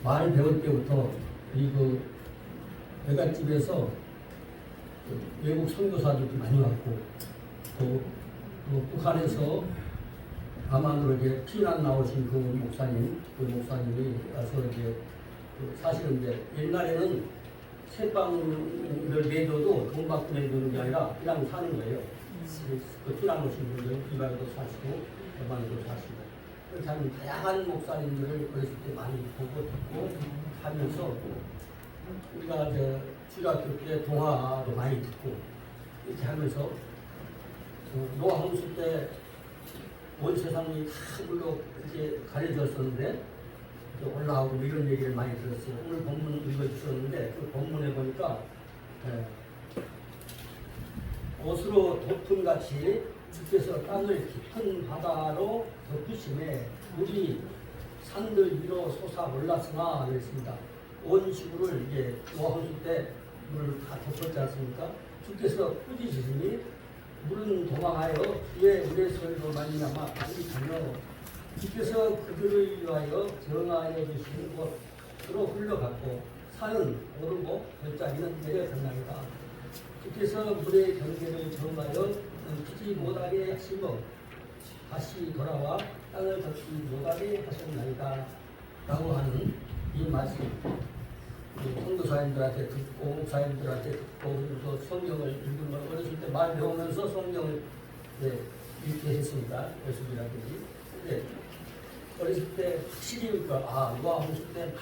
말 배울 때부터 그 외갓집에서 외국 선교사들도 많이 왔고 또 북한에서 남한으로 이제 피난 나오신 그 목사님이 와서 이제 사실은 이제 옛날에는 새빵을 매줘도 돈 받고 매주는 게 아니라 그냥 사는 거예요. 그 피난 오신 분들 이발도 사시고 대만도 사시고 그렇게 하는 다양한 목사님들을 어렸을 때 많이 보고 듣고 하면서 우리가 이제 중학교 때 동화도 많이 듣고 이렇게 하면서 노아 홍수 때 온 세상이 다 물로 이렇게 가려졌었는데 올라오고 이런 얘기를 많이 들었어요. 오늘 본문 읽어주셨는데 그 본문에 보니까 옷으로 덮은 같이 주께서 땅을 깊은 바다로 덮으심에 물이 산들 위로 솟아 올랐으나 그랬습니다. 온 지구를 이제 노아 홍수 때 물을 다 덮었지 않습니까? 주께서 꾸짖으시니 물은 도망하여 주의 물의 소리로 말미암아 빨리 가며 주께서 그들을 위하여 정하여 주시는 곳으로 흘러갔고 산은 오르고 별자리는 내려갔나이다. 주께서 물의 경계를 정하여 넘치지 못하게 하시며 다시 돌아와 땅을 덮지 못하게 하셨나이다 라고 하는 이 말씀 선교사님들한테 듣고 목사님들한테 듣고 그리고 성경을 읽은 걸 어렸을 때 말 배우면서 성경을 읽게 했습니다. 예수님이라든지. 근데 어렸을 때 확실히 노아 홍수 때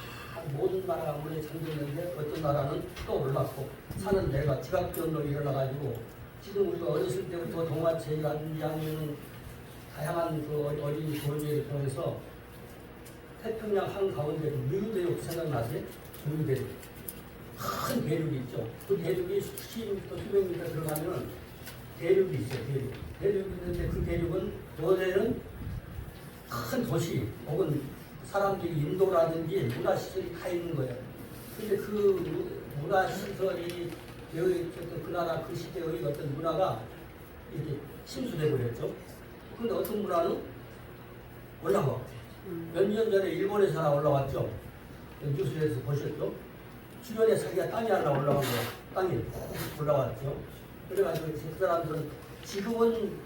모든 나라가 물에 잠겼는데 어떤 나라는 또 올랐고 산은 내가 지각변으로 일어나가지고 지금 우리가 어렸을 때부터 동화책이라든지 아니면 다양한 그 어린 교재를 통해서 태평양 한가운데 미르대륙 생각나세요? 미르대륙. 큰 대륙이 있죠. 그 대륙이 수십미터, 수백 미터 들어가면 대륙이 있어요. 대륙이 있는데 그 대륙은 원래는 큰 도시 혹은 사람들이 인도라든지 문화시설이 다 있는 거예요. 근데 그 문화시설이 그 나라 그 시대의 어떤 문화가 이렇게 침수돼 버렸죠. 근데 어떤 문화는 올라와. 몇 년 전에 일본에서 하나 올라왔죠. 뉴스에서 보셨죠? 주변에 자기가 땅이 하나 올라온 거예요. 땅이 올라왔죠. 그래가지고 그 사람들은 지금은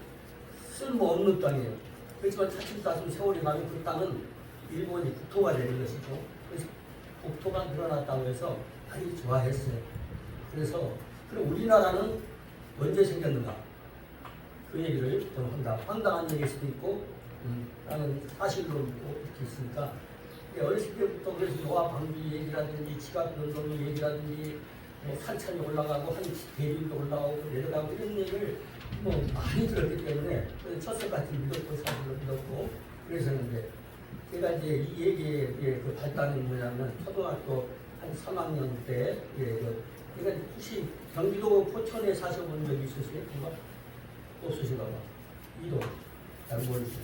쓸모없는 땅이에요. 그렇지만 차츰차츰 세월이 가면 그 땅은 일본이 국토가 되는 것이죠. 그래서 국토가 늘어났다고 해서 많이 좋아했어요. 그래서 그럼 우리나라는 언제 생겼는가? 그 얘기를 좀 한다. 황당한 얘기일 수도 있고 나는 사실로 이렇게 있으니까 어렸을 때부터 그래서 노아 방비 얘기라든지 지각 변동의 얘기라든지 산천이 올라가고 한 대륙이 올라오고 내려가고 이런 얘기를 많이 들었기 때문에 첫째까지 믿었고 사실로 믿었고 그래서는데 제가 이제 이 얘기의 그 발단이 뭐냐면 초등학교 한 3학년 때 제가 혹시 경기도 포천에 사셔본 적이 있으세요? 없으신가 봐. 이동 잘 모르시죠.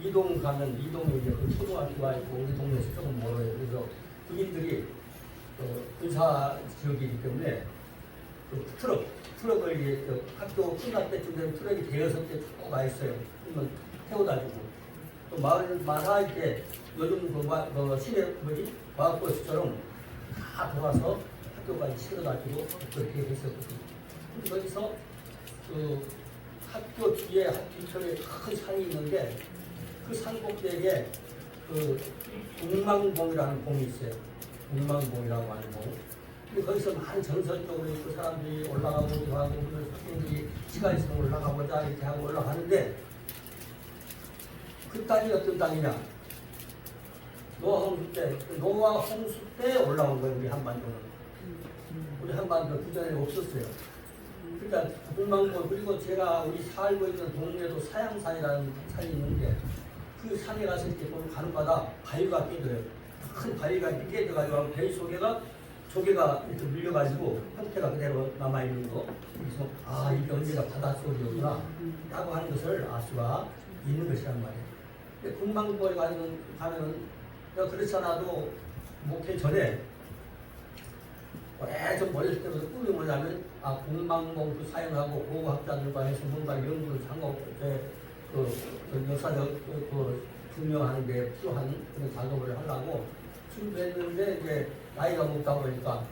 이동 가면 이동에 이제 그 초등학교가 있고 우리 동네에서 조금 멀어요. 그래서 주민들이 의사 지역이기 때문에 그 트럭을 이제 학교 끝날 때쯤 되면 트럭이 대여섯 대 쭉 와 있어요. 그러면 태워다 주고 또 마을 때 요즘 그 시내 마을버스처럼 다 돌아서 학교까지 실어다 주고 그렇게 했었거든요. 거기서 그 학교 뒤에 뒤편에 큰 산이 있는데 그 산 꼭대기에 그 웅망봉이라는 봉이 있어요. 웅망봉이라고 하는 봉. 근데 거기서 많은 전설적으로 그 사람들이 올라가고 하고 학생들이 시간 있으면 올라가보자 이렇게 하고 올라가는데 그 땅이 어떤 땅이냐? 노아 홍수 때 올라온 거예요. 우리 한반도는. 우리 한반도 그 전에 없었어요. 그러니까 웅망봉 그리고 제가 우리 살고 있는 동네도 사양산이라는 산이 있는데 그 산에 가서 이렇게 가는마다 바위가 깨져요. 큰 바위가 이렇게 깨져가지고 바위 조개가 이렇게 밀려가지고 형태가 그대로 남아있는 거. 그래서 이게 언제가 바닷속이었구나 라고 하는 것을 알 수가 있는 것이란 말이에요. 근데 군망봉에 가면은 그렇지 않아도 목회 전에 좀 어렸을 때부터 꿈이 뭐냐면 군망봉도 사용하고 고고학자들과 해서 뭔가 연구를 하고 그 역사적 증명하는 데 필요한 그런 작업을 하려고 준비했는데 이제 나이가 먹다 보니까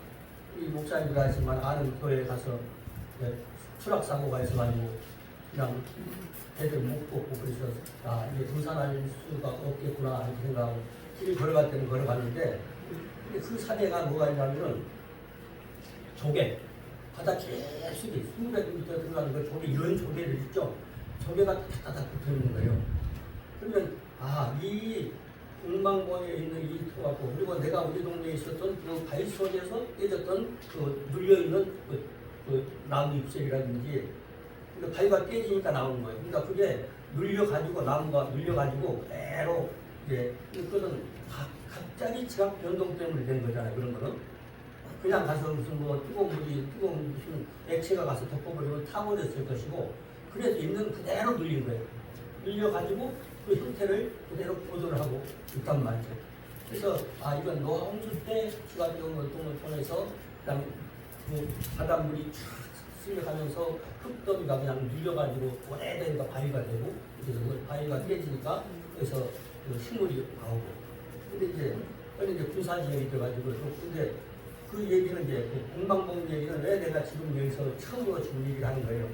이 목사님들 하지만 아는 교회에 가서 추락 사고가 있어가지고 그냥 애들 못 뽑고 그래서 아 이제 등산할 수가 없겠구나 이렇게 생각하고 길을 걸어갈 때는 걸어갔는데 그 산에가 뭐가 있냐면은 조개 바다 깊숙이 20m 들어가는 그 조개 이런 조개들 있죠. 조개가 다다닥 붙어 있는 거예요. 그러면 이 웅망봉에 있는 이 토하고 그리고 내가 우리 동네에 있었던 그 바위 속에서 깨졌던 그 눌려있는 그 나무 잎새라든지 그 바위가 깨지니까 나오는 거예요. 그러니까 그게 눌려가지고 나무가 눌려가지고 그대로 이제 그거는 갑자기 지각 변동 때문에 된 거잖아요. 그런 거는 그냥 가서 무슨 뭐 뜨거운 무슨 액체가 가서 덮어버리면 타버렸을 것이고 그래서 있는 그대로 눌린 거예요. 눌려가지고 그 형태를 그대로 보존을 하고 있단 말이죠. 그래서 이건 노아 홍수 때 지각 변동을 통해서 그다음 그 바닷물이 쫙 스며가면서 흙더미가 그냥 눌려가지고 오래되니까 바위가 되고 그래서 그 바위가 깨지니까 그래서 그 식물이 나오고 근데 이제 군사지역이 돼가지고 근데 그 얘기는 이제 그 공방봉 얘기는 왜 내가 지금 여기서 처음으로 지금 얘기를 하는 거예요.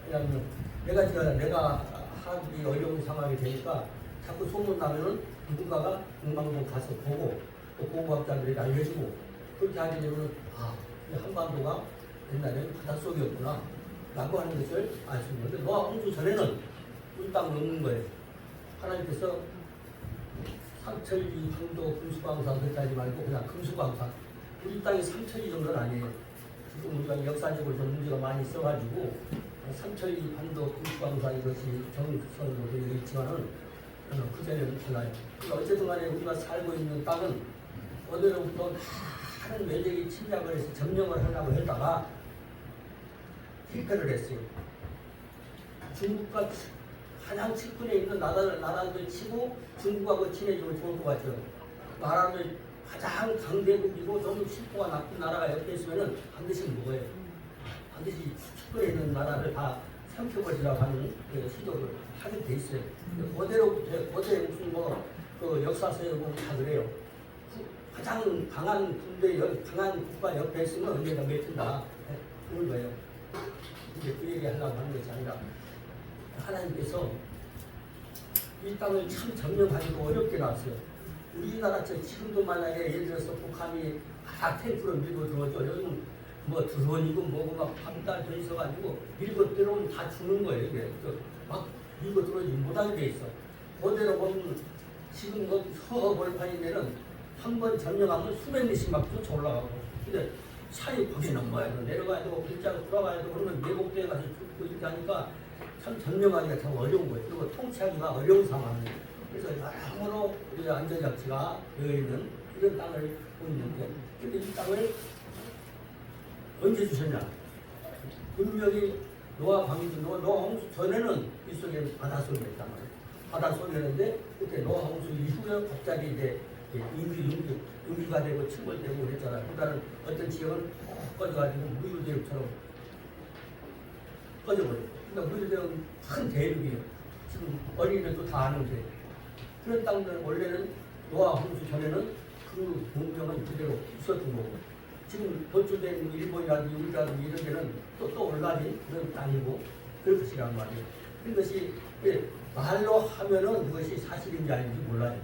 왜냐하면 내가 하기 어려운 상황이 되니까 자꾸 소문 나면은 누군가가 공방봉 가서 보고 또 고고학자들이 알려주고 그렇게 하게 되면은 한반도가 옛날에는 바닷속이었구나 라고 하는 것을 알 수 있는 건데 노아 홍수 전에는 우리 땅은 없는 거예요. 하나님께서 삼천리 황도 금수광산 그까지 말고 그냥 금수광산 우리 땅이 3천리 정도는 아니에요. 지금 우리가 역사적으로 좀 문제가 많이 있어가지고 3천리 황도 금수광산 이것이 정선으로 되어 있지만은 그전에는 달라요. 그러니까 어쨌든 간에 우리가 살고 있는 땅은 어디로부터 많은 외적이 침략을 해서 점령을 하려고 했다가 실패를 했어요. 중국과 가장 측근에 있는 나라들 치고 중국하고 친해지면 좋을 것 같아요. 나라를 가장 강대국이고 너무 실포가 나쁜 나라가 옆에 있으면 반드시 먹어요. 반드시 측근에 있는 나라를 다 삼켜버리라고 하는 시도를 하게 돼 있어요. 어제 무슨 그 역사서에 보면 다 그래요. 가장 강한 군대, 강한 국가 옆에 있으면 언제가 맺힌다. 그런 거예요. 이제 그 얘기 하려고 하는 것이 아니라 하나님께서 이 땅을 참 점령하기도 어렵게 나왔어요. 우리나라 지금도 만약에 예를 들어서 북한이 탱크로 밀고 들어오죠. 요즘 뭐 드론이고 뭐고 막 밤달 돼 있어가지고 밀고 들어오면 다 죽는 거예요. 이게 막 밀고 들어오지 못하게 돼 있어. 그대로 보면 지금 서벌판인데는 한 번 점령하면 수백 리씩 막 쫓아 올라가고 근데 산이 거기 넘어야 돼. 내려가야 되고 길자로 돌아가야 되고 그러면 내곡대에 가서 죽고 이렇게 하니까 참 점령하기가 참 어려운 거예요. 그리고 통치하기가 어려운 상황이에요. 그래서 여러모로 우리가 안전장치가 되어 있는 이런 땅을 보이는데 근데 이 땅을 언제 주셨냐? 분명히 노아 홍수 전에는 이 속에 바닷속에 있단 말이에요. 바닷속이었는데 그때 노아 홍수 이후에 갑자기 이제 인기가 되고 침몰되고 그랬잖아요. 그러니까 어떤 지역은 꺼져가지고 무유대륙처럼 꺼져버려요. 그러니까 무유대륙은 큰 대륙이에요. 지금 어린이들도 다 아는데 그런 땅들은 원래는 노아 홍수 전에는 그 문명은 그대로 있었던 거고 지금 건조된 일본이라든지 우리라든지 이런 데는 또 올라진 그런 땅이고 그런 것이란 말이에요. 그것이 말로 하면은 그것이 사실인지 아닌지 몰라요.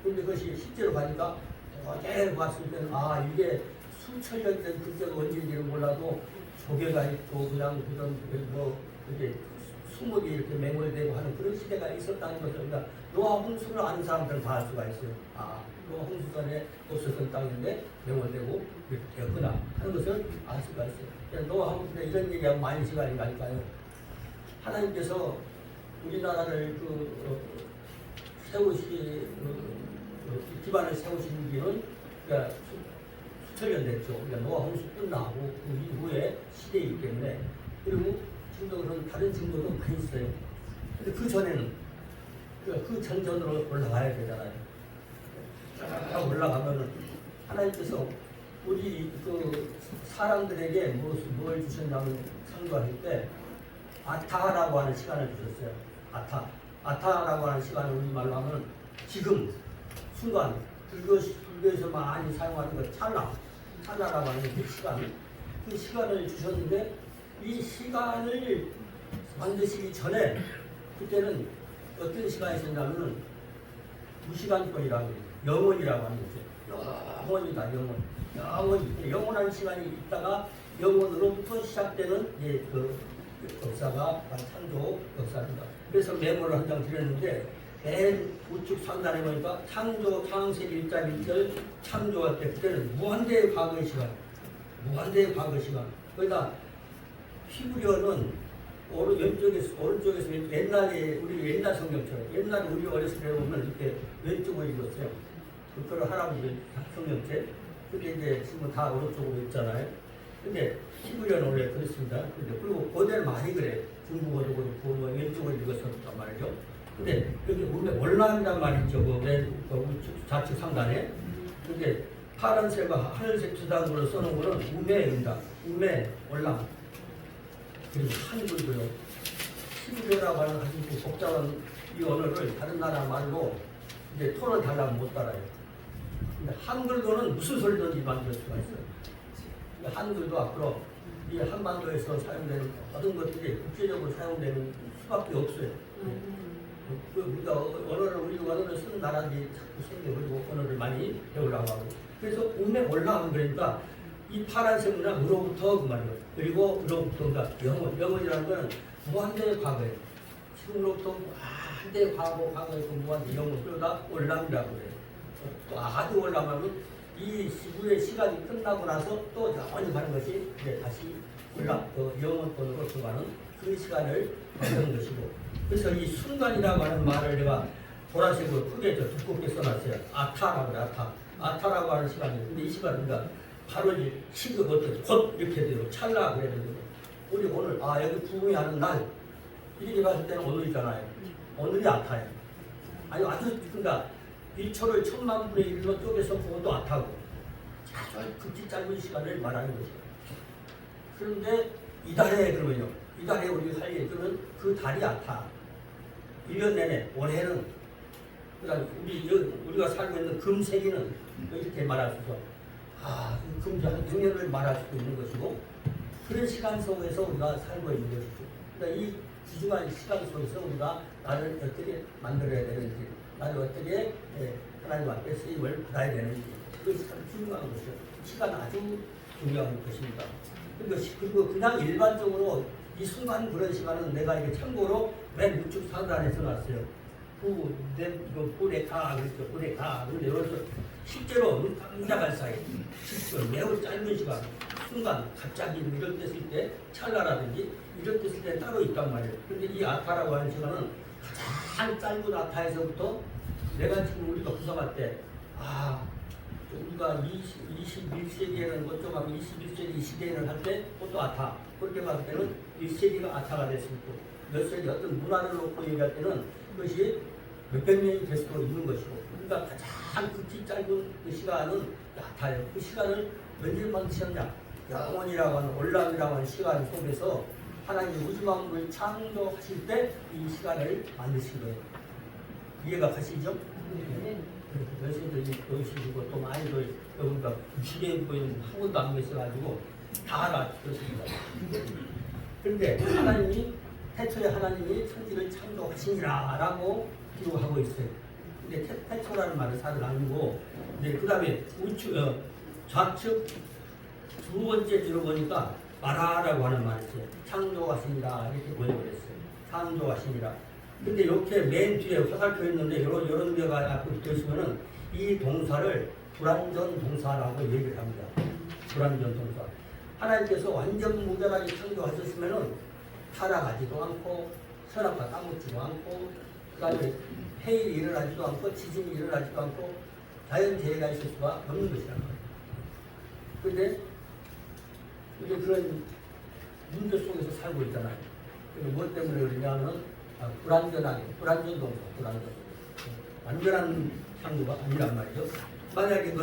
근데 그것이 실제로 가니까 어제 봤을 때는 이게 수천 년 된 그때가 언제인지는 몰라도 조개가 있고 그냥 그런 이렇게 수목이 이렇게 맹월되고 하는 그런 시대가 있었다는 것을 그러니까 노아 홍수를 아는 사람들은 다 알 수가 있어요. 노아 홍수 전에 없었던 땅인데 맹월되고 이렇게 되었구나 하는 것을 알 수가 있어요. 노아 홍수 때 이런 얘기하면 많은 시간이 가니까요. 하나님께서 우리나라를 기반을 세우신 지는 그러니까 수천 년 됐죠. 그러니까 노아 홍수 끝나고 그 이후에 시대이기 때문에 그리고 지금도 그런 다른 증거도 많이 있어요. 근데 그 전에는 그 전전으로 올라가야 되잖아요. 쫙 올라가면은 하나님께서 우리 그 사람들에게 뭘 주셨냐면 상도할 때 아타라고 하는 시간을 주셨어요. 아타라고 하는 시간을 우리말로 하면 지금 순간 불교에서 많이 사용하는 거 찰나라고 하는 그 시간, 그 시간을 주셨는데 이 시간을 만드시기 전에 그때는 어떤 시간이 있었냐면은 무시간권이라고 해요. 영원이라고 하는 거죠. 영원이다, 영원. 영원한 시간이 있다가 영원으로부터 시작되는 그 역사가 창조 역사입니다. 그래서 메모를 한 장 드렸는데 맨 우측 상단에 보니까 창조 창세기 1장 1절 창조할 때 그때는 무한대의 과거의 시간, 무한대의 과거 시간. 거기다 히브리어는 오른쪽에서 옛날에 우리 옛날 성경처럼 옛날에 우리 어렸을 때 보면 이렇게 왼쪽으로 읽었어요. 그거를 할아버지 성경책. 근데 이제 지금 다 오른쪽으로 있잖아요. 근데 히브리어는 원래 그렇습니다. 근데 그리고 고대는 많이 그래. 중국어도 그렇고 뭐 왼쪽으로 읽었었단 말이죠. 근데 여기 월남이란 말이 있죠. 그 좌측 상단에. 근데 파란색과 하늘색 두단으로 써놓은 거는 우매입니다. 우매, 월남. 그리고 한글도요. 히브리어라고 하는 아주 복잡한 이 언어를 다른 나라 말로 이제 톤을 달라면 못 따라요. 근데 한글도는 무슨 소리든지 만들 수가 있어요. 한글도 앞으로 이 한반도에서 사용되는 모든 것들이 국제적으로 사용되는 수밖에 없어요. 우리가 언어를 쓰는 나라들이 자꾸 생겨. 그리고 언어를 많이 배우려고 하고. 그래서 운에 올라가면 그러니까 이 파란색 문화 으로부터 그 말이에요. 그리고 으로부터가 영원이라는 건 무한대의 과거예요. 지금으로부터 무한대의 과거에서 무한대 영원. 그러다 올람이라고 그래요. 또 아주 올라가면 이 지구의 시간이 끝나고 나서 또 영원히 가는 것이 이제 다시 영원권으로 들어가는 그 시간을 만드는 것이고. 그래서 이 순간이라고 하는 말을 내가 보라색으로 크게 두껍게 써놨어요. 아타라고 그래, 아타라고 하는 시간이에요. 근데 이 시간은 바로 이 시급 곧 이렇게 돼요. 찰나 그래야 되거든요. 우리 오늘, 여기 부흥이 하는 날, 이렇게 봤을 때는 오늘이잖아요. 오늘이 아타예요. 아니, 아주, 그러니까 1초를 1000만 분의 1로 쪼개서 보고도 아타고, 아주 극히 짧은 시간을 말하는 거죠. 그런데 이달에 그러면요. 이달에 우리가 할 얘기는 그 달이 아타. 1년 내내, 올해는, 그다음 우리가 살고 있는 금세기는 이렇게 말할 수 있어. 금세 한 6년을 말할 수도 있는 것이고, 그런 시간 속에서 우리가 살고 있는 것이죠. 그러니까 이 귀중한 시간 속에서 우리가 나를 어떻게 만들어야 되는지, 나를 어떻게 하나님 앞에 쓰임을 받아야 되는지, 그것이 참 중요한 것이죠. 시간 아주 중요한 것입니다. 그리고 그냥 일반적으로 이 순간 그런 시간은 내가 이게 참고로 맨 우측 상단에 써놨어요. 부레카, 그랬죠. 부레카. 근데 여기서 실제로 눈 깜짝할 사이, 실제로 매우 짧은 시간, 순간, 갑자기 이럴 때 쓸 때, 찰나라든지 이럴 때 쓸 때 따로 있단 말이에요. 그런데 이 아타라고 하는 시간은 가장 짧은 아타에서부터 내가 지금 우리가 구성할 때, 우리가 21세기에는 어쩌면 21세기 시대에는 할 때 그것도 아타. 그렇게 봤을 때는 1세기가 아타가 됐을 때, 몇 세기 어떤 문화를 놓고 얘기할 때는 그것이 몇백 년이 될 수도 있는 것이고, 그러니까 가장 극히 짧은 그 시간은 아타예요. 그 시간을 언제 만드셨냐? 영원이라고 하는 올람이라고 하는 시간 속에서 하나님 우주만물을 창조하실 때 이 시간을 만드신 거예요. 이해가 가시죠? 열심히 보시고 또 많이 여러분과 시계에 보이는 한 번도 안 계셔가지고 다 알아주셨습니다. 그런데 하나님이 태초에 하나님이 천지를 창조하시니라 라고 기록하고 있어요. 근데 태초라는 말은 사실 아니고, 그 다음에 좌측 두 번째 줄을 보니까 마라라고 하는 말이 있어요. 창조하시니라 이렇게 보여버렸어요. 창조하시니라. 근데 이렇게 맨 뒤에 화살표 있는데 이런 데가 앞으로 붙어 있으면은 이 동사를 불완전 동사라고 얘기를 합니다. 불완전 동사. 하나님께서 완전 무결하게 창조하셨으면은 타락하지도 않고 선악과 까먹지도 않고, 그다음에 해일이 일어나지도 않고 지진이 일어나지도 않고 자연재해가 있을 수가 없는 것이란 말이에요. 그런데 이제 그런 문제 속에서 살고 있잖아요. 그래서 무엇 때문에 그러냐면 불완전 동사, 완전한 창조가 아니란 말이죠. 만약에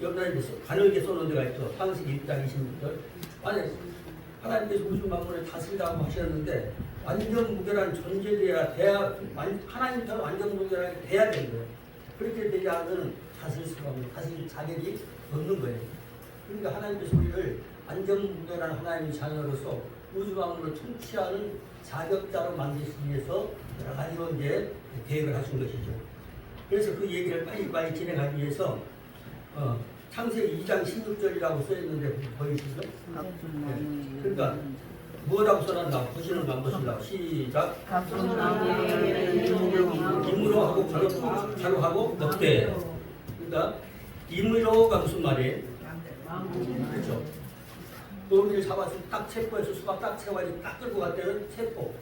옆날에서 가늘게 쏘는 데가 있죠. 창세기 1장 26절. 만약에 하나님께서 우주 만물을 다스리라고 하셨는데 완전 무결한 존재돼야 하나님처럼 완전 무결하게 돼야 되는 거예요. 그렇게 되지 않으면 다스릴 수가 없는, 다스릴 자격이 없는 거예요. 그러니까 하나님께서 우리를 안전무결한 하나님의 자녀로서 우주 만물을 통치하는 자격자로 만드시기 위해서 여러 가지로 이제 계획을 하신 것이죠. 그래서 그 얘기를 빨리 진행하기 위해서 창세기 2장 16절이라고 써있는데 보이시죠? 네. 그러니까 무엇하고 써놨나? 보시는 거 한번 보실라고. 시작. 임으로 하고 가로 하고 먹되. 그러니까 임으로가 무슨 말이에요? 그렇죠. 노루를 잡아서 딱 체포해서 수박 딱 채워가지고 딱 끌고 갈 때는 체포.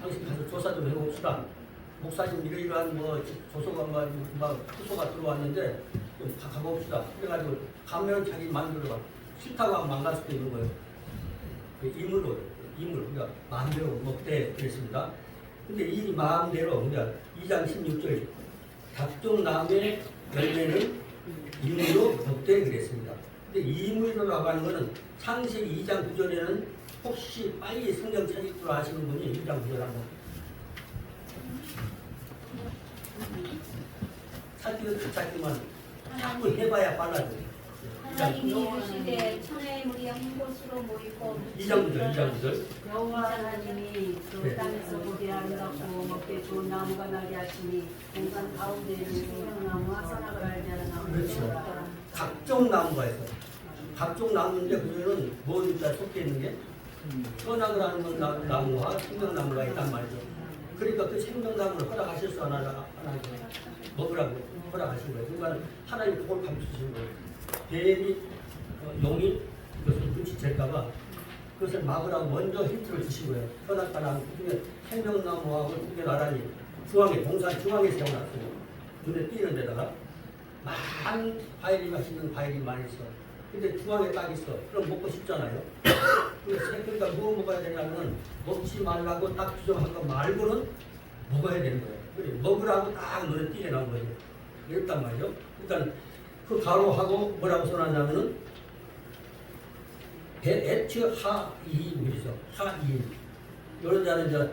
당신 가서 조사 좀 해봅시다. 목사님 이러이러한 뭐 조서관 막 후소가 들어왔는데 좀 가봅시다. 그래가지고 가면 자기 마음대로 싫다고 하면 망갈 수도 있는 거예요. 임을 그러니까 마음대로 먹되 그랬습니다. 근데 이 마음대로 그러니까 2장 16절 각종 나무의 열매는 임으로 먹되 그랬습니다. 근데 임으로라고 하는 것은 창세기 2장 9절에는 혹시 빨리 성경 찾을 줄 아시는 분이 2장 9절 한번 찾기만 자꾸 해봐야 빨라져요. 하나님이 이르시되 천하의 물이 한 곳으로 모이고 2장 9절 여호와 하나님이 그 땅에서 보게 아름답고 먹기 좋은 나무가 나게 하시니 공간 가운데에는 생명나무와 선악을 알게 하는 나무가 그렇죠. 있었다. 각종 나무가 있어요. 각종 나무인데 그거는 뭐가 속해 있는 게 선악을 하는 건 나무와 생명나무가 있단 말이죠. 그러니까 그 생명나무를 허락하실 수 하나 먹으라고 허락하신 거예요. 그러니까 하나님 그걸 감추신 거예요. 뱀이 용이 그것을 눈치챌까봐 그것을 막으라고 먼저 힌트를 주신 거예요. 선악과 나무 그중에 생명나무하고 두개 나란히 중앙에 동산 중앙에 세워놨어요. 눈에 띄는 데다가 많은 과일이 맛있는 과일이 많이 있어. 근데 중앙에 딱 있어. 그럼 먹고 싶잖아요. 그러니까 뭐 먹어야 되냐면 먹지 말라고 딱 규정한 거 말고는 먹어야 되는 거예요. 그래, 먹으라고 딱 눈에 띄게 나온 거죠. 이랬단 말이죠. 일단 그 가로하고 뭐라고 써놨냐면은 에츠 하이임 그래서 하이임 이런 자는 이제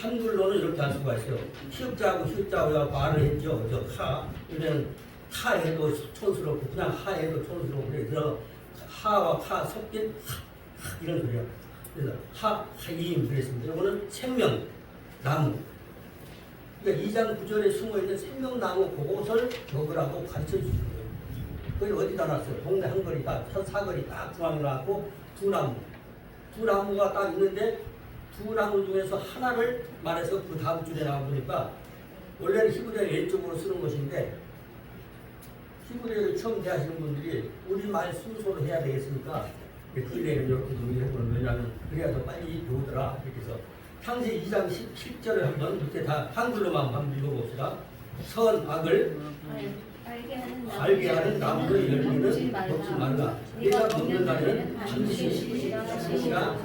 한글로는 이렇게 할 수가 있어요. 시읍자하고 희읍자하고 말을 했죠. 저 하 이제는 하해도 촌스럽고 그냥 하해도 촌스럽고 그래서 하와 하 섞인 이런 소리야. 그래서 하이임 그랬습니다. 이거는 생명 나무. 그러니까 2장 9절에 숨어있는 생명나무 그것을 먹으라고 가르쳐 주신 거예요. 그걸 어디다 놨어요? 동네 한 거리 딱, 사거리 딱 중앙에 놨고 두 나무가 딱 있는데 두 나무 중에서 하나를 말해서 그 다음 줄에 나와보니까 원래는 히브리어 왼쪽으로 쓰는 것인데 히브리어를 처음 대하시는 분들이 우리말 순서로 해야 되겠으니까 근래는 이렇게 좀 해보는 왜냐하면 그래야 더 빨리 배우더라. 이렇게 해서 창세기 2장 17절을 한번 밑에 다 한글로만 한번 읽어봅시다. 선악을 알게 하는 나무의 열매는 먹지 말라. 네가 먹는 날에는 반드시 시시가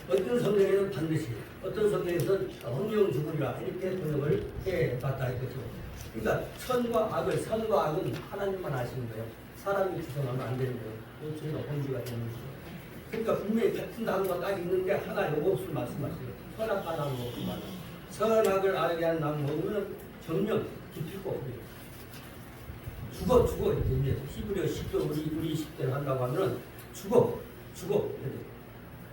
어떤 성경에는 반드시 어떤 성경에서는 성령 죽으리라 이렇게 번역을 해봤다 했겠죠. 그러니까 선과 악은 하나님만 아시는 거예요. 사람이 구성하면 안 되는 거예요. 저희가 본주가 되는 것이죠. 그러니까 분명히 같은 나무가 딱 있는데 하나 요것을 말씀하시죠. 선악과 나무 먹지 말라. 선악을 알게 하는 나무 먹으면 정령 기필코 없어요. 죽어 이제 히브리어 10도 우리 10대를 한다고 하면 죽어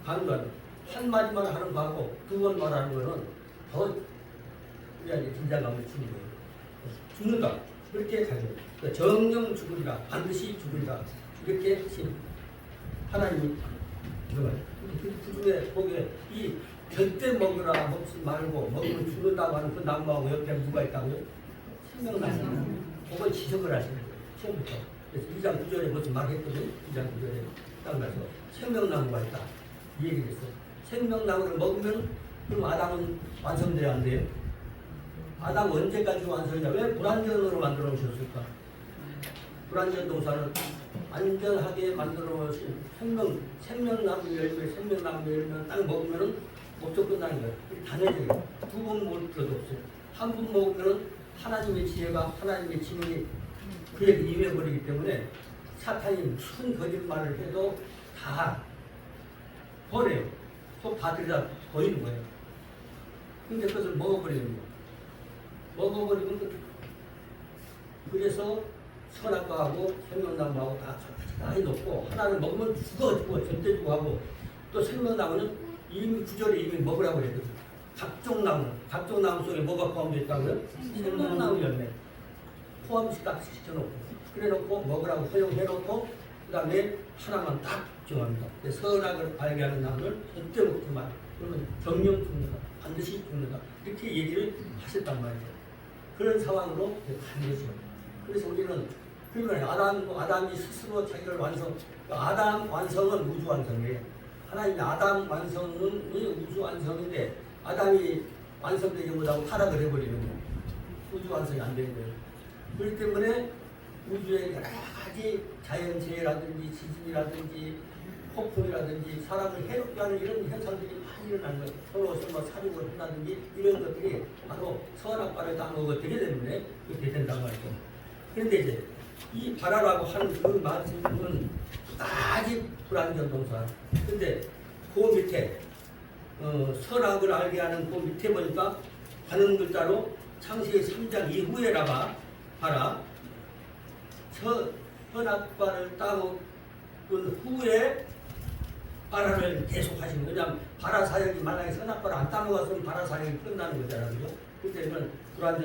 가는 한 마디만 하는 거하고 두 번 말하는 거는 더 우리한테 긴장감을 주는 거예요. 죽는다 그렇게 가죠. 그러니까 정령 죽으리라 반드시 죽으리라 이렇게 하나님이 들어가요. 그 중에 거기에 이 절대 먹으라 먹지 말고 먹으면 죽는다고 하는 그 나무하고 옆에 누가 있다고요? 생명나무. 그걸 지적을 하시는 거예요. 처음부터. 그래서 2장 9절에 무슨 말했거든요. 2장 9절에 딱 나서 생명나무가 있다. 이 얘기를 했어요. 생명나무를 먹으면 그럼 아담은 완성돼야 안 돼요? 아담 언제까지 완성이냐? 왜 불완전으로 만들어 놓으셨을까? 불완전 동사는 안전하게 만들어 놓으신 생명나무 열매 딱 먹으면은 목적 끝나는 거예요. 단회적이에요. 두 번 먹을 필요도 없어요. 한 번 먹으면은 하나님의 지혜가 하나님의 지능이 그에게 임해버리기 때문에 사탄이 무슨 거짓말을 해도 다 버려요. 속 다 들여다 보이는 거예요. 근데 그것을 먹어버리는 거예요. 먹어버리면 그래서 선악과하고 생명나무하고 다 해놓고 하나는 먹으면 죽어 절대 죽어 하고 또 생명나무는 이미 구절에 이미 먹으라고 그랬거든. 각종 나무 속에 뭐가 포함되어 있다고요? 생명나무 열매 포함시 딱 시켜놓고 그래놓고 먹으라고 허용해놓고 그 다음에 하나만 딱 정합니다. 선악을 알게 하는 나무를 절대 먹지 마. 그러면 정령 죽는다. 반드시 죽는다. 이렇게 얘기를 하셨단 말이에요. 그런 상황으로 간 거죠. 그래서 우리는 그러면 아담이 스스로 자기를 아담 완성은 우주 완성이에요. 하나님의 아담 완성은 우주 완성인데 아담이 완성되지 못하고 타락을 해버리는 거예요. 우주 완성이 안 되는 거예요. 그렇기 때문에 우주의 여러 가지 자연재해라든지 지진이라든지 폭풍이라든지 사람을 해롭게 하는 이런 현상들이 많이 일어나는 거예요. 서로 사륙을 한다든지 이런 것들이 바로 선악과를 따먹은 것들이 때문에 그렇게 된단 말이죠. 그런데 이제 이 바라라고 하는 그 말씀은 아주 불완전 동사. 근데 그 밑에 선악을 알게 하는 그 밑에 보니까 하는 글자로 창세기 3장 이후에라가 봐라. 선악과를 따먹은 후에 바라를 계속 하시는 거예요. 왜냐하면 바라 사역이 만약에 선악과를 안 따먹었으면 바라 사역이 끝나는 거잖아요. 그죠? 그때는 불완전